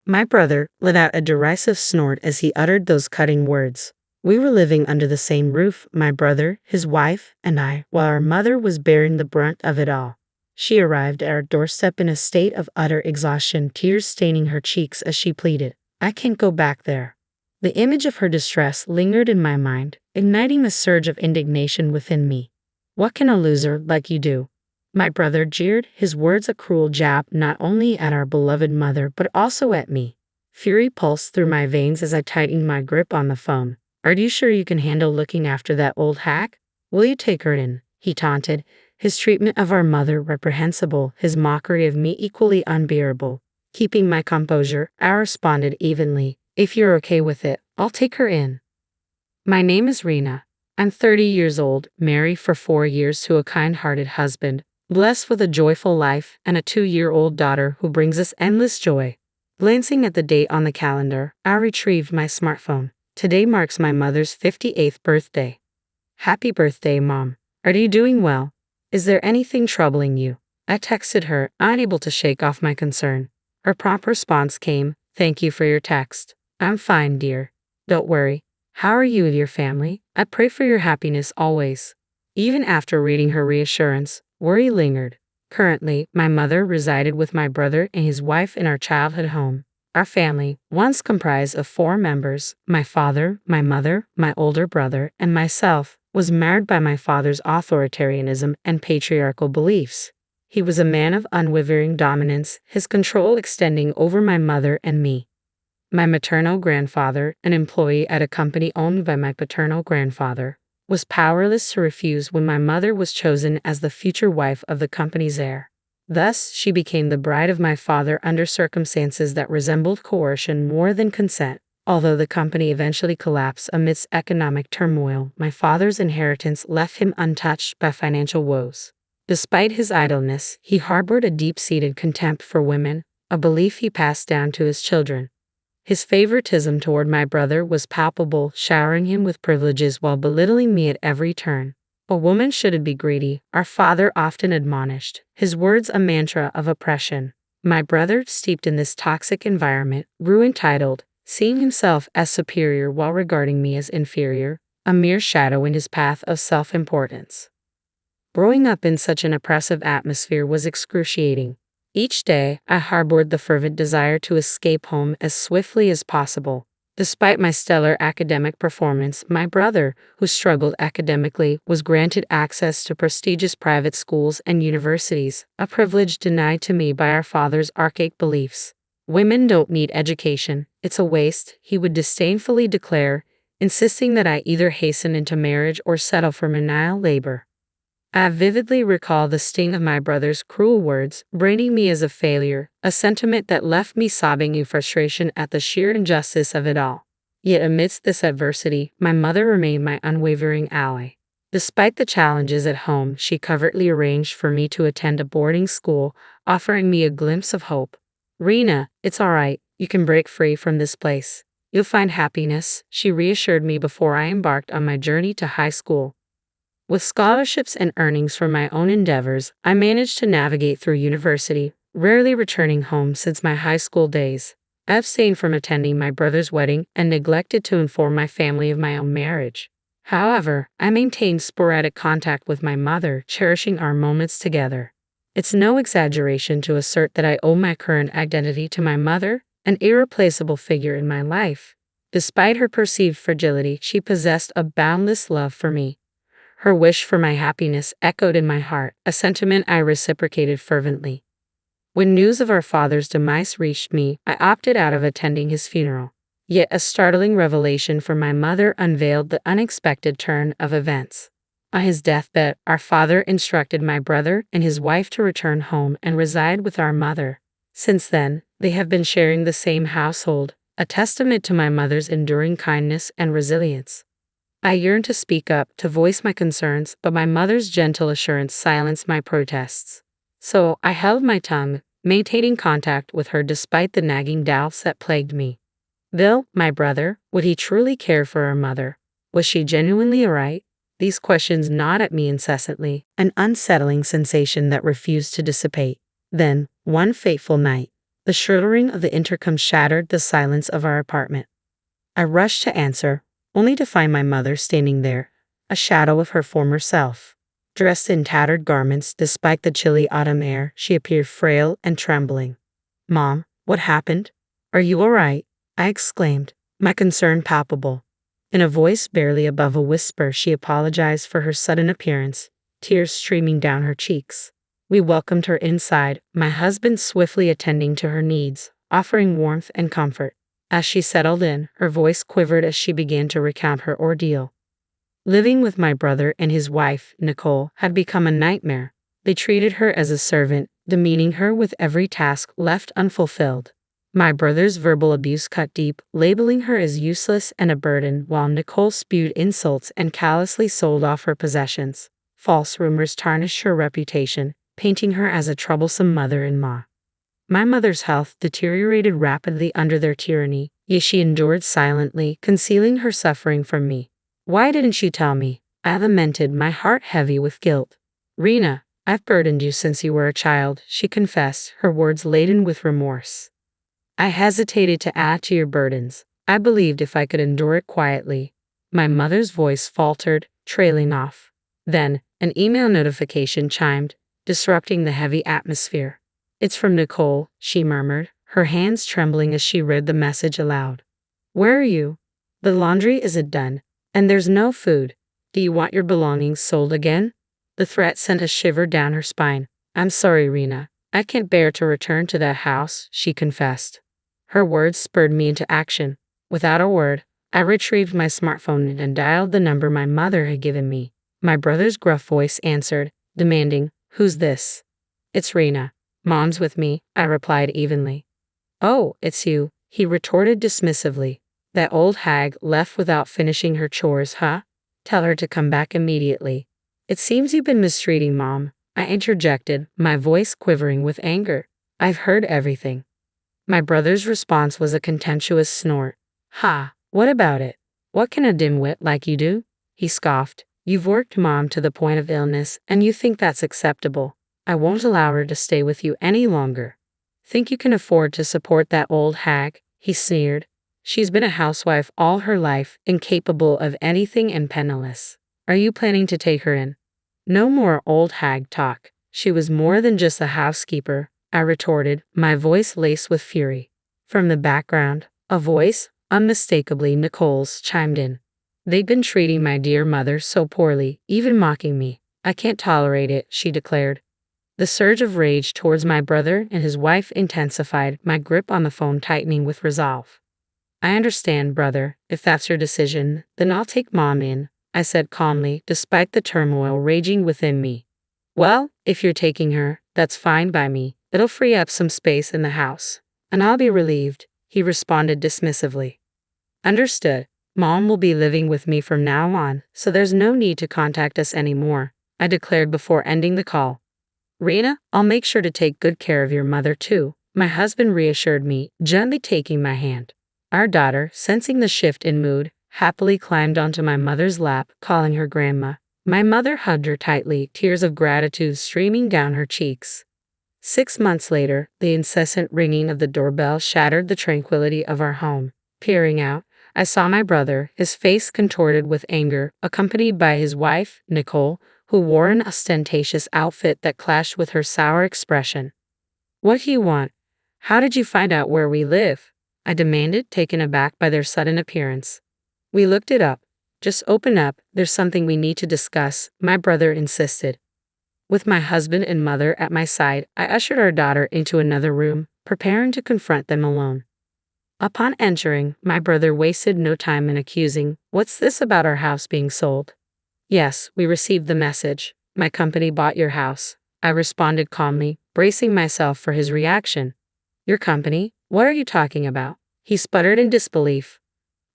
My brother let out a derisive snort as he uttered those cutting words. We were living under the same roof, my brother, his wife, and I, while our mother was bearing the brunt of it all. She arrived at our doorstep in a state of utter exhaustion, tears staining her cheeks as she pleaded, "I can't go back there." The image of her distress lingered in my mind, igniting a surge of indignation within me. "What can a loser like you do?" My brother jeered, his words a cruel jab not only at our beloved mother but also at me. Fury pulsed through my veins as I tightened my grip on the phone. "Are you sure you can handle looking after that old hack? Will you take her in?" he taunted, his treatment of our mother reprehensible, his mockery of me equally unbearable. Keeping my composure, I responded evenly, "If you're okay with it, I'll take her in." "My name is Rina. I'm 30 years old, married for 4 years to a kind-hearted husband, blessed with a joyful life and a 2-year-old daughter who brings us endless joy." Glancing at the date on the calendar, I retrieved my smartphone. "Today marks my mother's 58th birthday. Happy birthday, Mom. Are you doing well? Is there anything troubling you?" I texted her, unable to shake off my concern. Her prompt response came, "Thank you for your text. I'm fine, dear. Don't worry. How are you and your family? I pray for your happiness always." Even after reading her reassurance, worry lingered. Currently, my mother resided with my brother and his wife in our childhood home. Our family, once comprised of 4 members, my father, my mother, my older brother, and myself, was marred by my father's authoritarianism and patriarchal beliefs. He was a man of unwavering dominance, his control extending over my mother and me. My maternal grandfather, an employee at a company owned by my paternal grandfather, was powerless to refuse when my mother was chosen as the future wife of the company's heir. Thus, she became the bride of my father under circumstances that resembled coercion more than consent. Although the company eventually collapsed amidst economic turmoil, my father's inheritance left him untouched by financial woes. Despite his idleness, he harbored a deep-seated contempt for women, a belief he passed down to his children. His favoritism toward my brother was palpable, showering him with privileges while belittling me at every turn. "A woman shouldn't be greedy," our father often admonished, his words a mantra of oppression. My brother, steeped in this toxic environment, grew entitled, seeing himself as superior while regarding me as inferior, a mere shadow in his path of self-importance. Growing up in such an oppressive atmosphere was excruciating. Each day, I harbored the fervent desire to escape home as swiftly as possible. Despite my stellar academic performance, my brother, who struggled academically, was granted access to prestigious private schools and universities, a privilege denied to me by our father's archaic beliefs. "Women don't need education. It's a waste," he would disdainfully declare, insisting that I either hasten into marriage or settle for menial labor. I vividly recall the sting of my brother's cruel words, branding me as a failure, a sentiment that left me sobbing in frustration at the sheer injustice of it all. Yet amidst this adversity, my mother remained my unwavering ally. Despite the challenges at home, she covertly arranged for me to attend a boarding school, offering me a glimpse of hope. "Rina, it's all right. You can break free from this place. You'll find happiness," she reassured me before I embarked on my journey to high school. With scholarships and earnings from my own endeavors, I managed to navigate through university, rarely returning home since my high school days. I abstained from attending my brother's wedding and neglected to inform my family of my own marriage. However, I maintained sporadic contact with my mother, cherishing our moments together. It's no exaggeration to assert that I owe my current identity to my mother, an irreplaceable figure in my life. Despite her perceived fragility, she possessed a boundless love for me. Her wish for my happiness echoed in my heart, a sentiment I reciprocated fervently. When news of our father's demise reached me, I opted out of attending his funeral. Yet a startling revelation from my mother unveiled the unexpected turn of events. On his deathbed, our father instructed my brother and his wife to return home and reside with our mother. Since then, they have been sharing the same household, a testament to my mother's enduring kindness and resilience. I yearned to speak up, to voice my concerns, but my mother's gentle assurance silenced my protests. So I held my tongue, maintaining contact with her despite the nagging doubts that plagued me. Bill, my brother, would he truly care for our mother? Was she genuinely alright? These questions gnawed at me incessantly, an unsettling sensation that refused to dissipate. Then, one fateful night, The shrieking of the intercom shattered the silence of our apartment. I rushed to answer, only to find my mother standing there, a shadow of her former self. Dressed in tattered garments despite the chilly autumn air, she appeared frail and trembling. "Mom, what happened? Are you all right?" I exclaimed, my concern palpable. In a voice barely above a whisper, she apologized for her sudden appearance, tears streaming down her cheeks. We welcomed her inside, my husband swiftly attending to her needs, offering warmth and comfort. As she settled in, her voice quivered as she began to recount her ordeal. Living with my brother and his wife, Nicole, had become a nightmare. They treated her as a servant, demeaning her with every task left unfulfilled. My brother's verbal abuse cut deep, labeling her as useless and a burden, while Nicole spewed insults and callously sold off her possessions. False rumors tarnished her reputation, painting her as a troublesome mother-in-law. My mother's health deteriorated rapidly under their tyranny, yet she endured silently, concealing her suffering from me. "Why didn't you tell me?" I lamented, my heart heavy with guilt. "Rina, I've burdened you since you were a child," she confessed, her words laden with remorse. "I hesitated to add to your burdens. I believed if I could endure it quietly." My mother's voice faltered, trailing off. Then, an email notification chimed, disrupting the heavy atmosphere. "It's from Nicole," she murmured, her hands trembling as she read the message aloud. "Where are you? The laundry isn't done, and there's no food. Do you want your belongings sold again?" The threat sent a shiver down her spine. "I'm sorry, Rina. I can't bear to return to that house," she confessed. Her words spurred me into action. Without a word, I retrieved my smartphone and dialed the number my mother had given me. My brother's gruff voice answered, demanding, "Who's this?" "It's Rina. Mom's with me," I replied evenly. "Oh, it's you," he retorted dismissively. "That old hag left without finishing her chores, huh? Tell her to come back immediately." "It seems you've been mistreating Mom," I interjected, my voice quivering with anger. "I've heard everything." My brother's response was a contemptuous snort. "Ha, what about it? What can a dimwit like you do?" he scoffed. "You've worked Mom to the point of illness, and you think that's acceptable. I won't allow her to stay with you any longer." "Think you can afford to support that old hag?" he sneered. "She's been a housewife all her life, incapable of anything and penniless. Are you planning to take her in?" "No more old hag talk. She was more than just a housekeeper," I retorted, my voice laced with fury. From the background, a voice, unmistakably Nicole's, chimed in. "They've been treating my dear mother so poorly, even mocking me. I can't tolerate it," she declared. The surge of rage towards my brother and his wife intensified, my grip on the phone tightening with resolve. "I understand, brother. If that's your decision, then I'll take Mom in," I said calmly, despite the turmoil raging within me. "Well, if you're taking her, that's fine by me. It'll free up some space in the house, and I'll be relieved," he responded dismissively. "Understood. Mom will be living with me from now on, so there's no need to contact us anymore," I declared before ending the call. "Rina, I'll make sure to take good care of your mother too," my husband reassured me, gently taking my hand. Our daughter, sensing the shift in mood, happily climbed onto my mother's lap, calling her grandma. My mother hugged her tightly, tears of gratitude streaming down her cheeks. 6 months later, the incessant ringing of the doorbell shattered the tranquility of our home. Peering out, I saw my brother, his face contorted with anger, accompanied by his wife, Nicole, who wore an ostentatious outfit that clashed with her sour expression. "What do you want? How did you find out where we live?" I demanded, taken aback by their sudden appearance. "We looked it up. Just open up, there's something we need to discuss," my brother insisted. With my husband and mother at my side, I ushered our daughter into another room, preparing to confront them alone. Upon entering, my brother wasted no time in accusing, "What's this about our house being sold?" "Yes, we received the message. My company bought your house," I responded calmly, bracing myself for his reaction. "Your company? What are you talking about?" He sputtered in disbelief.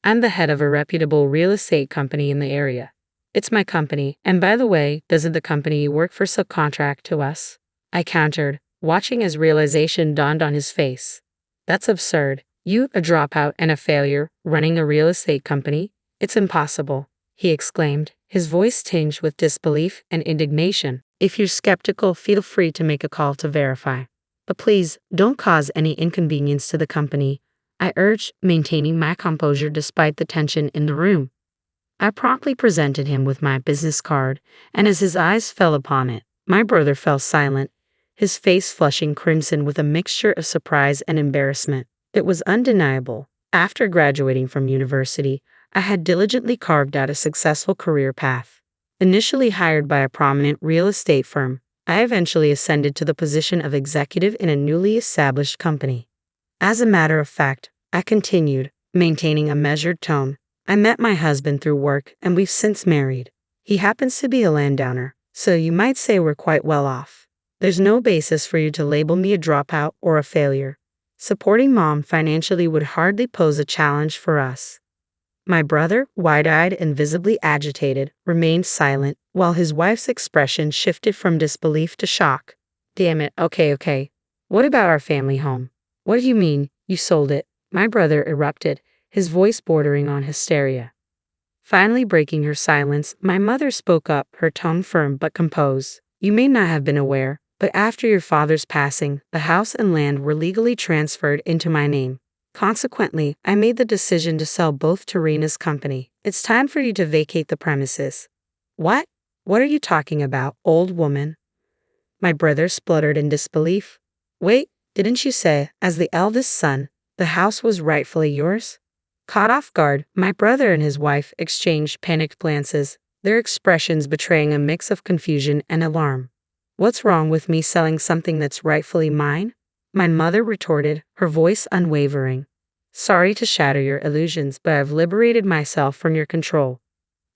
"I'm the head of a reputable real estate company in the area. It's my company, and by the way, doesn't the company you work for subcontract to us?" I countered, watching as realization dawned on his face. "That's absurd. You, a dropout and a failure, running a real estate company? It's impossible," he exclaimed, his voice tinged with disbelief and indignation. "If you're skeptical, feel free to make a call to verify." But please, don't cause any inconvenience to the company, I urged, maintaining my composure despite the tension in the room. I promptly presented him with my business card, and as his eyes fell upon it, my brother fell silent, his face flushing crimson with a mixture of surprise and embarrassment. It was undeniable. After graduating from university, I had diligently carved out a successful career path. Initially hired by a prominent real estate firm, I eventually ascended to the position of executive in a newly established company. As a matter of fact, I continued, maintaining a measured tone. I met my husband through work and we've since married. He happens to be a landowner, so you might say we're quite well off. There's no basis for you to label me a dropout or a failure. Supporting mom financially would hardly pose a challenge for us. My brother, wide-eyed and visibly agitated, remained silent, while his wife's expression shifted from disbelief to shock. Damn it, okay. What about our family home? What do you mean, you sold it? My brother erupted, his voice bordering on hysteria. Finally breaking her silence, my mother spoke up, her tone firm but composed. You may not have been aware, but after your father's passing, the house and land were legally transferred into my name. Consequently, I made the decision to sell both to Rina's company. It's time for you to vacate the premises. What? What are you talking about, old woman? My brother spluttered in disbelief. Wait, didn't you say, as the eldest son, the house was rightfully yours? Caught off guard, my brother and his wife exchanged panicked glances, their expressions betraying a mix of confusion and alarm. What's wrong with me selling something that's rightfully mine? My mother retorted, her voice unwavering. Sorry to shatter your illusions, but I've liberated myself from your control.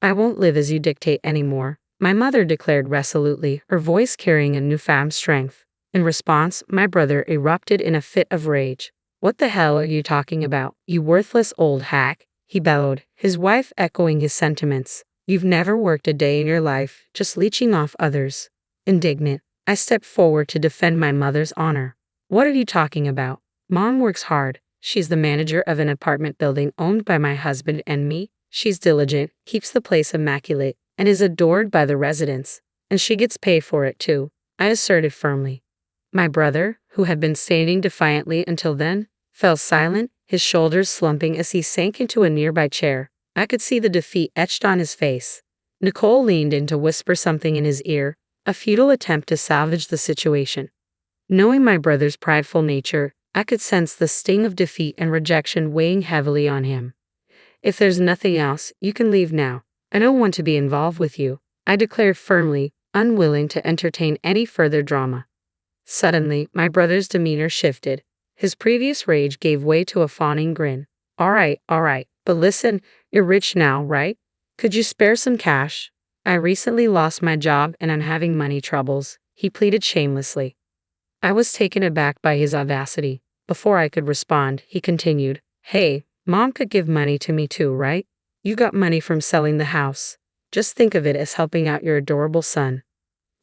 I won't live as you dictate anymore, my mother declared resolutely, her voice carrying a newfound strength. In response, my brother erupted in a fit of rage. What the hell are you talking about, you worthless old hack? He bellowed, his wife echoing his sentiments. You've never worked a day in your life, just leeching off others. Indignant, I stepped forward to defend my mother's honor. What are you talking about? Mom works hard. She's the manager of an apartment building owned by my husband and me. She's diligent, keeps the place immaculate, and is adored by the residents. And she gets paid for it too, I asserted firmly. My brother, who had been standing defiantly until then, fell silent, his shoulders slumping as he sank into a nearby chair. I could see the defeat etched on his face. Nicole leaned in to whisper something in his ear, a futile attempt to salvage the situation. Knowing my brother's prideful nature, I could sense the sting of defeat and rejection weighing heavily on him. If there's nothing else, you can leave now. I don't want to be involved with you, I declared firmly, unwilling to entertain any further drama. Suddenly, my brother's demeanor shifted. His previous rage gave way to a fawning grin. All right, but listen, you're rich now, right? Could you spare some cash? I recently lost my job and I'm having money troubles, he pleaded shamelessly. I was taken aback by his audacity. Before I could respond, he continued, Hey, Mom could give money to me too, right? You got money from selling the house. Just think of it as helping out your adorable son.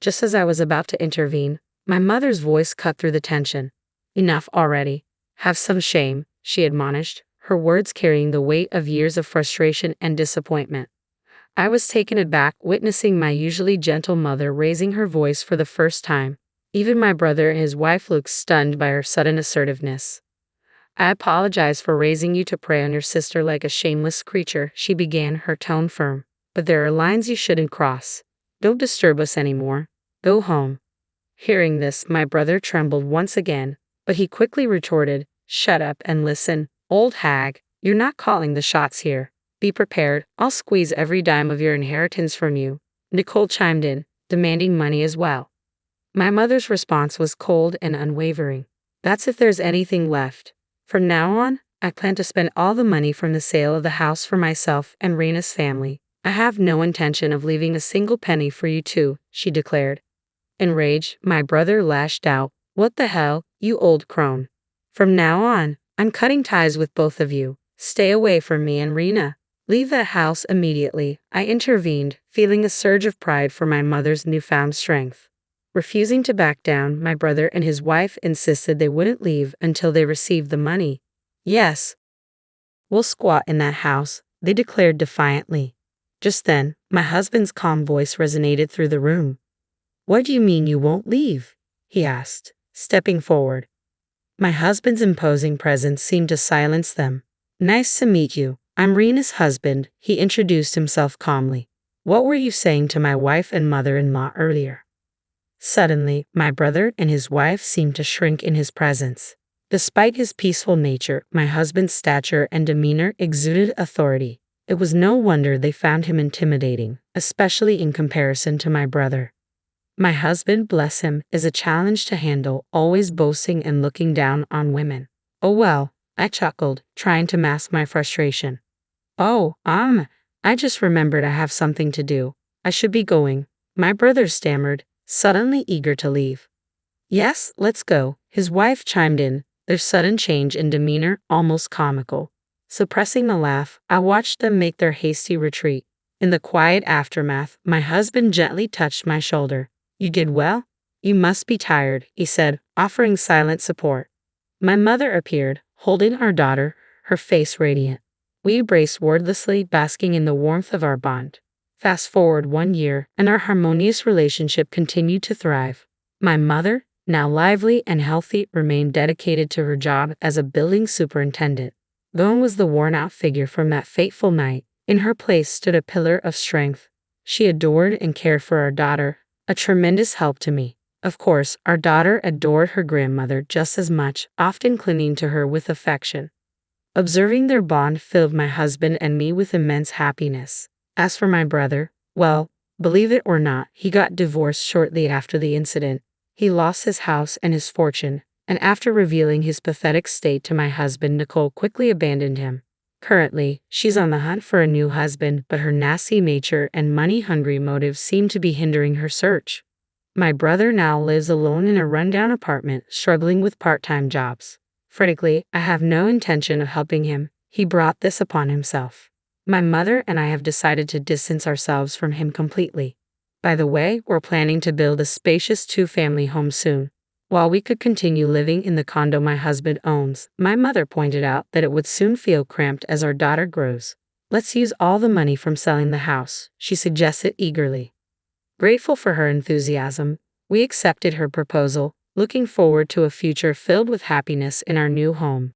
Just as I was about to intervene, my mother's voice cut through the tension. Enough already. Have some shame, she admonished, her words carrying the weight of years of frustration and disappointment. I was taken aback witnessing my usually gentle mother raising her voice for the first time. Even my brother and his wife looked stunned by her sudden assertiveness. I apologize for raising you to prey on your sister like a shameless creature, she began, her tone firm. But there are lines you shouldn't cross. Don't disturb us anymore. Go home. Hearing this, my brother trembled once again, but he quickly retorted, Shut up and listen, old hag. You're not calling the shots here. Be prepared, I'll squeeze every dime of your inheritance from you. Nicole chimed in, demanding money as well. My mother's response was cold and unwavering. That's if there's anything left. From now on, I plan to spend all the money from the sale of the house for myself and Rina's family. I have no intention of leaving a single penny for you two, she declared. Enraged, my brother lashed out, What the hell, you old crone. From now on, I'm cutting ties with both of you. Stay away from me and Rina. Leave that house immediately, I intervened, feeling a surge of pride for my mother's newfound strength. Refusing to back down, my brother and his wife insisted they wouldn't leave until they received the money. Yes, we'll squat in that house, they declared defiantly. Just then, my husband's calm voice resonated through the room. What do you mean you won't leave? He asked, stepping forward. My husband's imposing presence seemed to silence them. Nice to meet you. I'm Rena's husband, he introduced himself calmly. What were you saying to my wife and mother-in-law earlier? Suddenly, my brother and his wife seemed to shrink in his presence. Despite his peaceful nature, my husband's stature and demeanor exuded authority. It was no wonder they found him intimidating, especially in comparison to my brother. My husband, bless him, is a challenge to handle, always boasting and looking down on women. Oh well, I chuckled, trying to mask my frustration. Oh, I just remembered I have something to do. I should be going. My brother stammered, suddenly eager to leave. Yes, let's go, his wife chimed in, their sudden change in demeanor almost comical. Suppressing a laugh, I watched them make their hasty retreat. In the quiet aftermath, my husband gently touched my shoulder. You did well? You must be tired, he said, offering silent support. My mother appeared, holding our daughter, her face radiant. We embraced wordlessly, basking in the warmth of our bond. Fast forward 1 year, and our harmonious relationship continued to thrive. My mother, now lively and healthy, remained dedicated to her job as a building superintendent. Gone was the worn-out figure from that fateful night. In her place stood a pillar of strength. She adored and cared for our daughter, a tremendous help to me. Of course, our daughter adored her grandmother just as much, often clinging to her with affection. Observing their bond filled my husband and me with immense happiness. As for my brother, well, believe it or not, he got divorced shortly after the incident. He lost his house and his fortune, and after revealing his pathetic state to my husband, Nicole quickly abandoned him. Currently, she's on the hunt for a new husband, but her nasty nature and money-hungry motives seem to be hindering her search. My brother now lives alone in a rundown apartment, struggling with part-time jobs. Frankly, I have no intention of helping him. He brought this upon himself. My mother and I have decided to distance ourselves from him completely. By the way, we're planning to build a spacious 2-family home soon. While we could continue living in the condo my husband owns, my mother pointed out that it would soon feel cramped as our daughter grows. Let's use all the money from selling the house, she suggested eagerly. Grateful for her enthusiasm, we accepted her proposal, looking forward to a future filled with happiness in our new home.